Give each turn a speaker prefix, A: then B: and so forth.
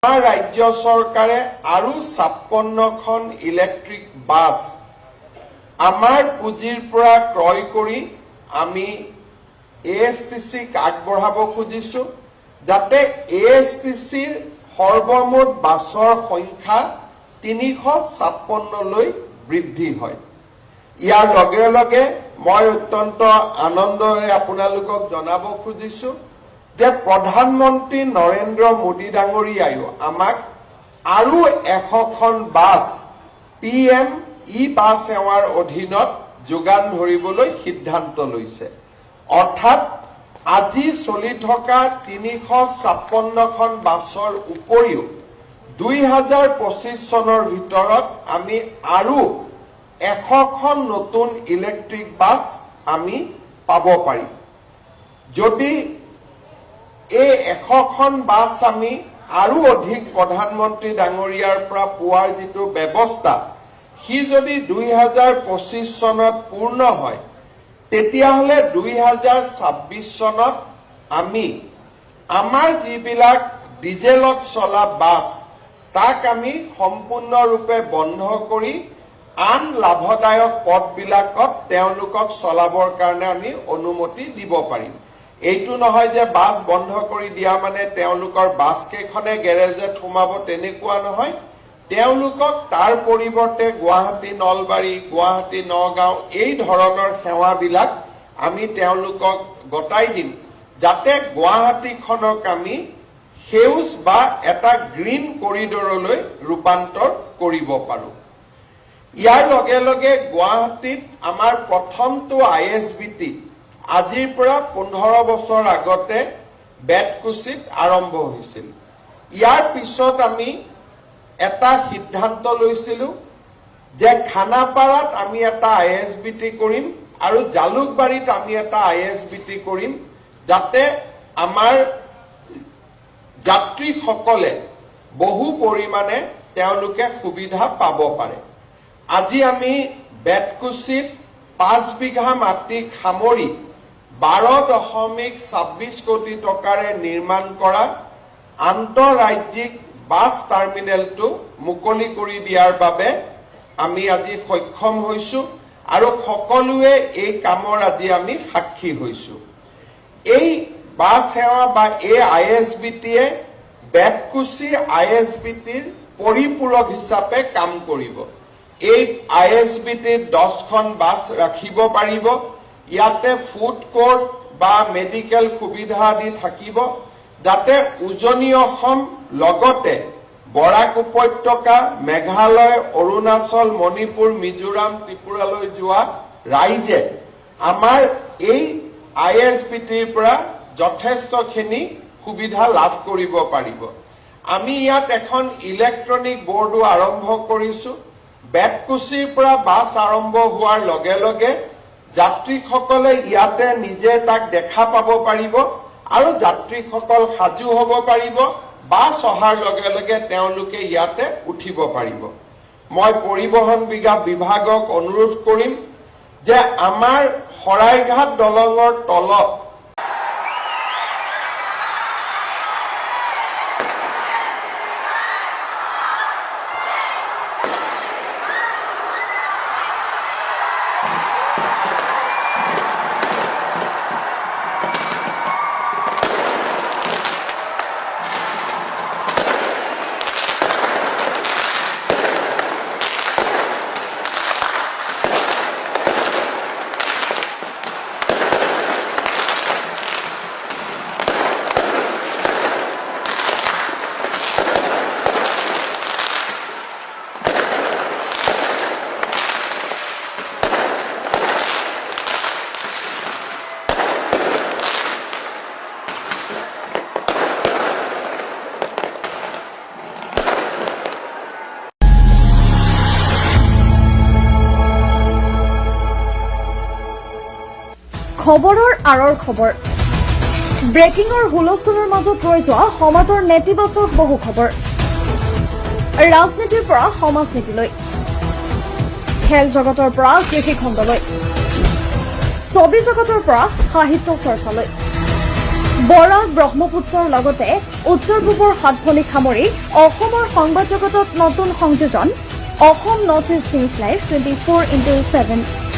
A: ৰাজ্য চৰকাৰে আৰু 56খন ইলেক্ট্ৰিক বাছ আমাৰ পুঁজিৰ পৰা ক্ৰয় কৰি আমি এএছটিচিক আগবঢ়াব খুজিছো যাতে এএছটিচিৰ সৰ্বমুঠ বাছৰ সংখ্যা 356 লৈ বৃদ্ধি হয়। ইয়াৰ লগে লগে মই অত্যন্ত আনন্দৰে আপোনালোকক জনাব খুজিছো যে প্ৰধানমন্ত্ৰী নৰেন্দ্ৰ মোদী ডাঙৰীয়ায়ো আমাক আৰু 100খন বাছ পিএম ই বাছ সেৱাৰ অধীনত যোগান ধৰিবলৈ সিদ্ধান্ত লৈছে। অৰ্থাৎ আজি চলি থকা 356খন বাছৰ উপৰিও 2025 চনৰ ভিতৰত আমি আৰু 100খন নতুন ইলেক্ট্ৰিক বাছ আমি পাব পাৰিম। যদি এই 100খন বাছ আমি আৰু অধিক প্ৰধানমন্ত্ৰী ডাঙৰীয়াৰ পৰা পোৱাৰ যিটো ব্যৱস্থা সি যদি 2025 চনত পূৰ্ণ হয় তেতিয়াহলে 2026 চনত আমি আমাৰ যিবিলাক ডিজেলত চলা বাছ তাক আমি সম্পূৰ্ণৰূপে বন্ধ কৰি আন লাভদায়ক পথবিলাকত তেওঁলোকক চলাবৰ কাৰণে আমি অনুমতি দিব পাৰিম। এইটো নহয় যে বাছ বন্ধ কৰি দিয়া মানে তেওঁলোকৰ বাছ কেইখনে গেৰেজত সোমাব তেনেকুৱা নহয়। তেওঁলোকক তাৰ পৰিৱৰ্তে গুৱাহাটী নলবাৰী গুৱাহাটী নগাঁও এই ধৰণৰ সেৱাবিলাক আমি তেওঁলোকক গতাই দিম যাতে গুৱাহাটীখনক আমি সেউজ বা এটা গ্ৰীণ কৰিডৰলৈ ৰূপান্তৰ কৰিব পাৰো। ইয়াৰ লগে লগে গুৱাহাটীত আমাৰ প্ৰথমটো আইএছবিটি আজিৰ পৰা 15 বছৰ আগতে বেতকুছিত আৰম্ভ হৈছিল। ইয়াৰ পিছত আমি এটা সিদ্ধান্ত লৈছিলো যে খানাপাৰাত আমি এটা আইএছবিটি কৰিম আৰু জালুকবাৰীত আমি এটা আইএছবিটি কৰিম যাতে আমাৰ যাত্ৰীসকলে বহু পৰিমাণে তেওঁলোকে সুবিধা পাব পাৰে। আজি আমি বেতকুছিত 5 বিঘা মাটি সামৰি 12.26 কোটি টকাৰে নিৰ্মাণ কৰা আন্তঃৰাজ্যিক বাছ টাৰ্মিনেলটো মুকলি কৰি দিয়াৰ বাবে আমি আজি সক্ষম হৈছো আৰু সকলোৱে এই কামৰ আজি আমি সাক্ষী হৈছো। এই বাছ সেৱা বা এই আইএছবিটিয়ে বেতকুছি আইএছবিটিৰ পৰিপূৰক হিচাপে কাম কৰিব। এই আইএছবিটিত 10খন বাছ ৰাখিব পাৰিব। ইয়াতে ফুড কোৰ্ট বা মেডিকেল সুবিধা আদি থাকিব যাতে উজনি অসম লগতে বৰাক উপত্যকা মেঘালয় অৰুণাচল মণিপুৰ মিজোৰাম ত্ৰিপুৰালৈ যোৱা ৰাইজে আমাৰ এই আইএছবিটিৰ পৰা যথেষ্টখিনি সুবিধা লাভ কৰিব পাৰিব। আমি ইয়াত এখন ইলেক্ট্ৰনিক বোৰ্ডো আৰম্ভ কৰিছো। বেতকুছিৰ পৰা বাছ আৰম্ভ হোৱাৰ লগে লগে যাত্ৰীসকলে ইয়াতে নিজে তাক দেখা পাব পাৰিব আৰু যাত্ৰীসকল সাজু হ'ব পাৰিব। বাছ অহাৰ লগে লগে তেওঁলোকে ইয়াতে উঠিব পাৰিব। মই পৰিবহণ বিভাগক অনুৰোধ কৰিম যে আমাৰ শৰাইঘাট দলঙৰ তলত
B: খবৰৰ আঁৰৰ খবৰ ব্ৰেকিংৰ হুলস্থুলৰ মাজত ৰৈ যোৱা সমাজৰ নেতিবাচক বহু খবৰ ৰাজনীতিৰ পৰা সমাজনীতিলৈ খেল জগতৰ পৰা কৃষি খণ্ডলৈ ছবি জগতৰ পৰা সাহিত্য চৰ্চালৈ বৰাক ব্ৰহ্মপুত্ৰৰ লগতে উত্তৰ পূবৰ সাতভনী সামৰি অসমৰ সংবাদ জগতত নতুন সংযোজন Assam north east news live 24/7